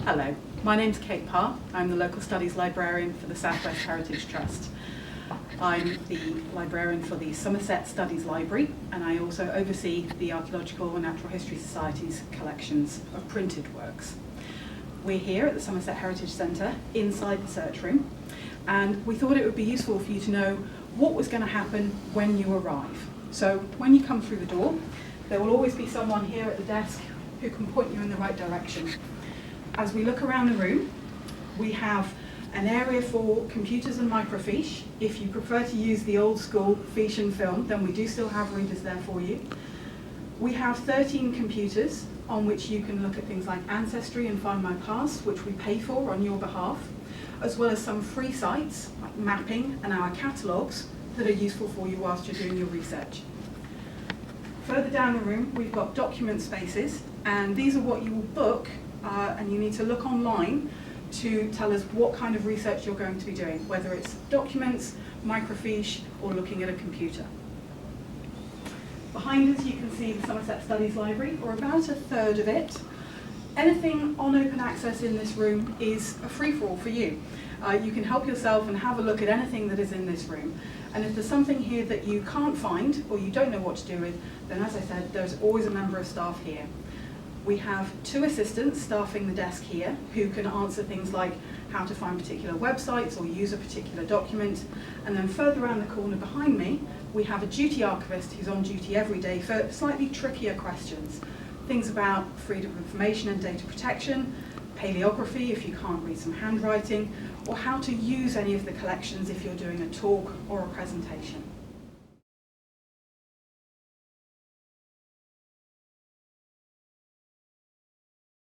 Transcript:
Hello, my name's Kate Parr. I'm the Local Studies Librarian for the South West Heritage Trust. I'm the librarian for the Somerset Studies Library, and I also oversee the Archaeological and Natural History Society's collections of printed works. We're here at the Somerset Heritage Centre inside the search room, and we thought it would be useful for you to know what was going to happen when you arrive. So when you come through the door, there will always be someone here at the desk who can point you in the right direction. As we look around the room, we have an area for computers and microfiche. If you prefer to use the old school fiche and film, then we do still have readers there for you. We have 13 computers on which you can look at things like Ancestry and Find My Past, which we pay for on your behalf, as well as some free sites like mapping and our catalogues that are useful for you whilst you're doing your research. Further down the room, we've got document spaces, and these are what you will book, and you need to look online to tell us what kind of research you're going to be doing, whether it's documents, microfiche, or looking at a computer. Behind us you can see the Somerset Studies Library, or about a third of it. Anything on open access in this room is a free-for-all for you. You can help yourself and have a look at anything that is in this room. And if there's something here that you can't find or you don't know what to do with, then as I said, there's always a member of staff here. We have 2 assistants staffing the desk here who can answer things like how to find particular websites or use a particular document. And then further around the corner behind me, we have a duty archivist who's on duty every day for slightly trickier questions. Things about freedom of information and data protection, paleography if you can't read some handwriting, or how to use any of the collections if you're doing a talk or a presentation.